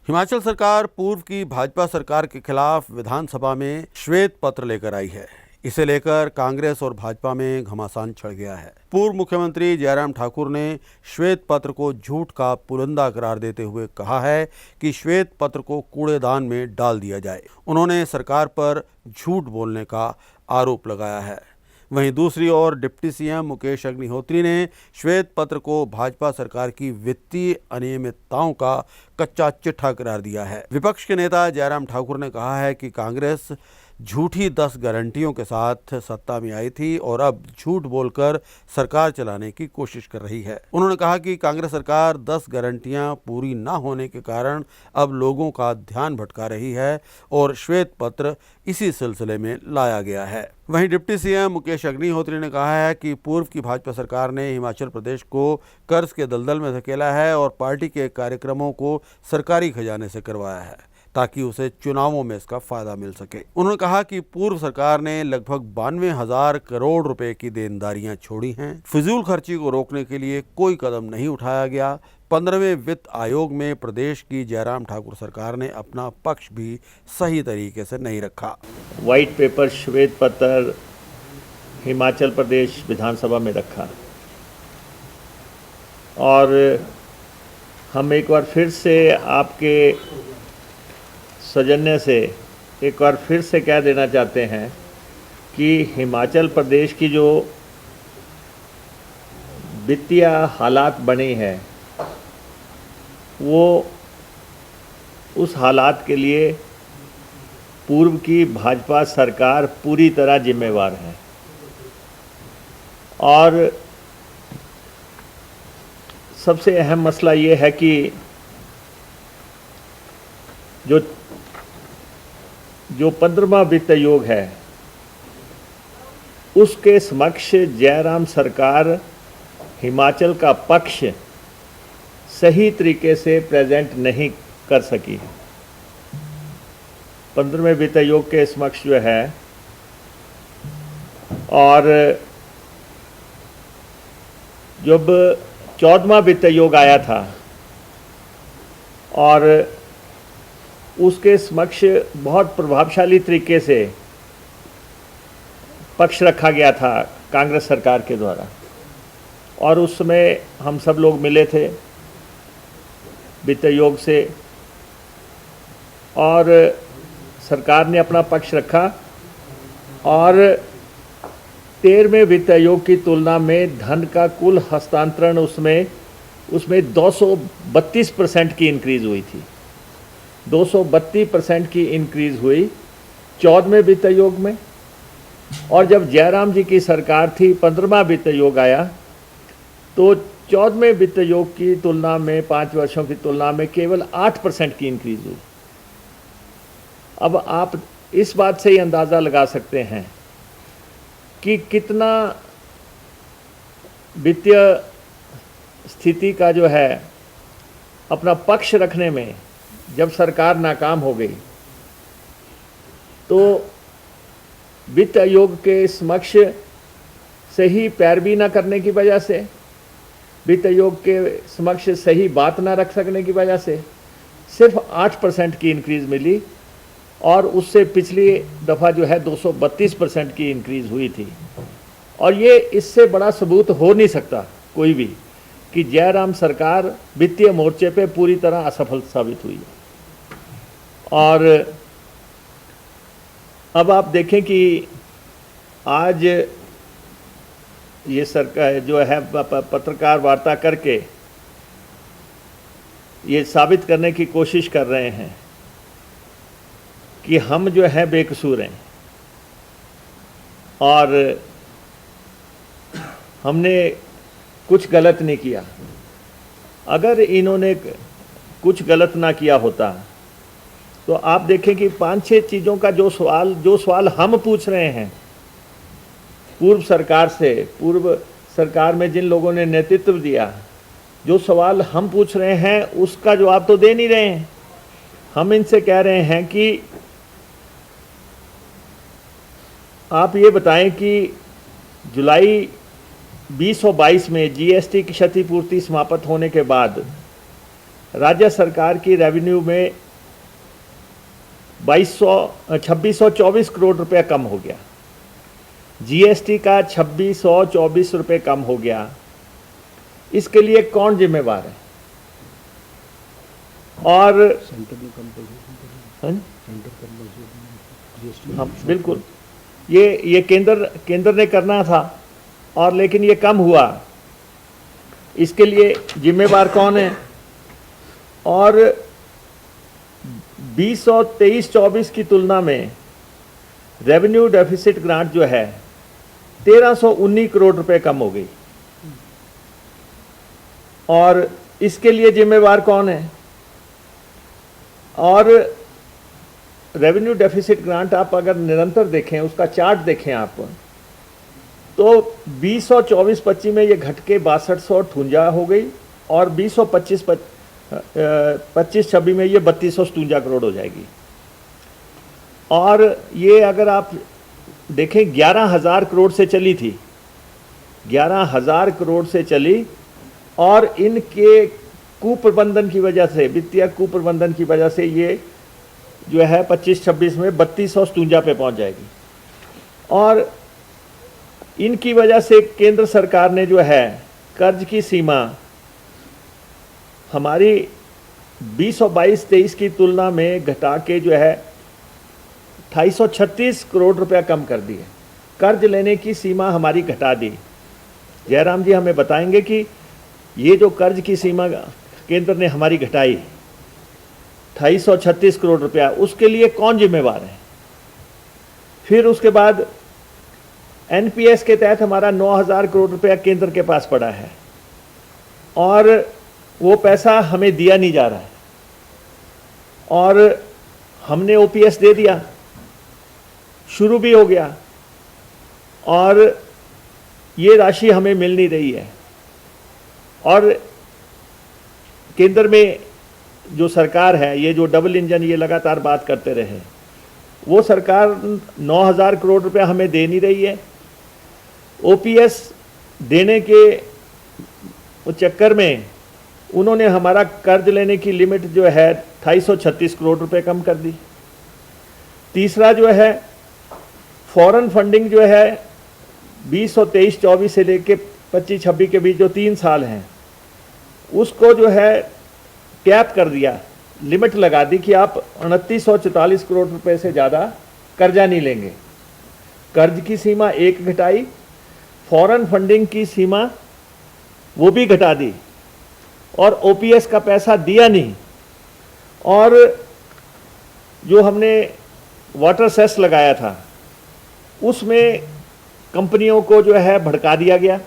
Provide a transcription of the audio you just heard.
हिमाचल सरकार पूर्व की भाजपा सरकार के खिलाफ विधानसभा में श्वेत पत्र लेकर आई है। इसे लेकर कांग्रेस और भाजपा में घमासान छिड़ गया है। पूर्व मुख्यमंत्री जयराम ठाकुर ने श्वेत पत्र को झूठ का पुलिंदा करार देते हुए कहा है कि श्वेत पत्र को कूड़ेदान में डाल दिया जाए। उन्होंने सरकार पर झूठ बोलने का आरोप लगाया है। वहीं दूसरी ओर डिप्टी सीएम मुकेश अग्निहोत्री ने श्वेत पत्र को भाजपा सरकार की वित्तीय अनियमितताओं का कच्चा चिट्ठा करार दिया है। विपक्ष के नेता जयराम ठाकुर ने कहा है कि कांग्रेस झूठी 10 गारंटियों के साथ सत्ता में आई थी और अब झूठ बोलकर सरकार चलाने की कोशिश कर रही है। उन्होंने कहा कि कांग्रेस सरकार 10 गारंटियां पूरी न होने के कारण अब लोगों का ध्यान भटका रही है और श्वेत पत्र इसी सिलसिले में लाया गया है। वहीं डिप्टी सीएम मुकेश अग्निहोत्री ने कहा है कि पूर्व की भाजपा सरकार ने हिमाचल प्रदेश को कर्ज के दलदल में धकेला है और पार्टी के कार्यक्रमों को सरकारी खजाने से करवाया है ताकि उसे चुनावों में इसका फायदा मिल सके। उन्होंने कहा कि पूर्व सरकार ने लगभग 92,000 करोड़ रुपए की देनदारियां छोड़ी हैं। फिजूल खर्ची को रोकने के लिए कोई कदम नहीं उठाया गया। 15वें वित्त आयोग में प्रदेश की जयराम ठाकुर सरकार ने अपना पक्ष भी सही तरीके से नहीं रखा। वाइट पेपर श्वेत पत्र हिमाचल प्रदेश विधानसभा में रखा और हम एक बार फिर से आपके सौजन्य से एक बार फिर से कह देना चाहते हैं कि हिमाचल प्रदेश की जो वित्तीय हालात बनी है वो उस हालात के लिए पूर्व की भाजपा सरकार पूरी तरह जिम्मेवार है। और सबसे अहम मसला ये है कि जो 15वां वित्त आयोग है उसके समक्ष जयराम सरकार हिमाचल का पक्ष सही तरीके से प्रेजेंट नहीं कर सकी। 15वें वित्त आयोग के समक्ष जो है और जब 14वां वित्त आयोग आया था और उसके समक्ष बहुत प्रभावशाली तरीके से पक्ष रखा गया था कांग्रेस सरकार के द्वारा और उस समय हम सब लोग मिले थे वित्त आयोग से और सरकार ने अपना पक्ष रखा और 13वें वित्त आयोग की तुलना में धन का कुल हस्तांतरण उसमें 232% की इंक्रीज़ हुई थी। 232% की इंक्रीज़ हुई 14वें वित्त आयोग में। और जब जयराम जी की सरकार थी 15वां वित्त आयोग आया तो 14वें वित्त आयोग की तुलना में 5 वर्षों की तुलना में केवल 8% की इंक्रीज़ हुई। अब आप इस बात से ही अंदाज़ा लगा सकते हैं कि कितना वित्तीय स्थिति का जो है अपना पक्ष रखने में जब सरकार नाकाम हो गई तो वित्त आयोग के समक्ष सही पैरवी न करने की वजह से, वित्त आयोग के समक्ष सही बात न रख सकने की वजह से सिर्फ 8% की इंक्रीज़ मिली और उससे पिछली दफ़ा जो है 232% की इंक्रीज़ हुई थी। और ये इससे बड़ा सबूत हो नहीं सकता कोई भी कि जयराम सरकार वित्तीय मोर्चे पे पूरी तरह असफल साबित हुई है। और अब आप देखें कि आज ये सरकार जो है पत्रकार वार्ता करके ये साबित करने की कोशिश कर रहे हैं कि हम जो है बेकसूर हैं और हमने कुछ गलत नहीं किया। अगर इन्होंने कुछ गलत ना किया होता तो आप देखें कि 5-6 चीज़ों का जो सवाल हम पूछ रहे हैं पूर्व सरकार से, पूर्व सरकार में जिन लोगों ने नेतृत्व दिया, जो सवाल हम पूछ रहे हैं उसका जवाब तो दे नहीं रहे हैं। हम इनसे कह रहे हैं कि आप ये बताएं कि जुलाई 2022 में जीएसटी की क्षतिपूर्ति समाप्त होने के बाद राज्य सरकार की रेवेन्यू में 2624 करोड़ रुपया कम हो गया, जीएसटी का 2624 रुपये कम हो गया। इसके लिए कौन जिम्मेवार है? और हाँ बिल्कुल, ये केंद्र ने करना था, और लेकिन ये कम हुआ, इसके लिए जिम्मेवार कौन है? और 2023-24 की तुलना में रेवेन्यू डेफिसिट ग्रांट जो है 1319 करोड़ रुपए कम हो गई, और इसके लिए जिम्मेवार कौन है? और रेवेन्यू डेफिसिट ग्रांट आप अगर निरंतर देखें, उसका चार्ट देखें आप, तो 2024-25 में ये घट के 6258 हो गई, और 2025-26 में ये 3257 करोड़ हो जाएगी। और ये अगर आप देखें 11,000 करोड़ से चली थी, 11,000 करोड़ से चली, और इनके कुप्रबंधन की वजह से, वित्तीय कुप्रबंधन की वजह से ये जो है 25-26 में 3257 पे पहुंच जाएगी। और इनकी वजह से केंद्र सरकार ने जो है कर्ज की सीमा हमारी 2022-23 की तुलना में घटा के जो है 236 करोड़ रुपया कम कर दी है। कर्ज लेने की सीमा हमारी घटा दी। जयराम जी हमें बताएंगे कि ये जो कर्ज की सीमा केंद्र ने हमारी घटाई 236 करोड़ रुपया, उसके लिए कौन जिम्मेवार है? फिर उसके बाद एनपीएस के तहत हमारा 9,000 करोड़ रुपया केंद्र के पास पड़ा है, और वो पैसा हमें दिया नहीं जा रहा है, और हमने ओपीएस दे दिया, शुरू भी हो गया, और ये राशि हमें मिल नहीं रही है। और केंद्र में जो सरकार है, ये जो डबल इंजन ये लगातार बात करते रहे, वो सरकार 9,000 करोड़ रुपया हमें दे नहीं रही है। ओपीएस देने के चक्कर में उन्होंने हमारा कर्ज लेने की लिमिट जो है 236 करोड़ रुपए कम कर दी। तीसरा जो है फॉरेन फंडिंग जो है 2023-24 से लेके 25-26 के बीच जो 3 साल हैं, उसको जो है कैप कर दिया, लिमिट लगा दी कि आप 2944 करोड़ रुपए से ज़्यादा कर्जा नहीं लेंगे। कर्ज की सीमा एक घटाई, फॉरेन फंडिंग की सीमा वो भी घटा दी, और ओपीएस का पैसा दिया नहीं। और जो हमने वाटर सेस लगाया था, उसमें कंपनियों को जो है भड़का दिया गया।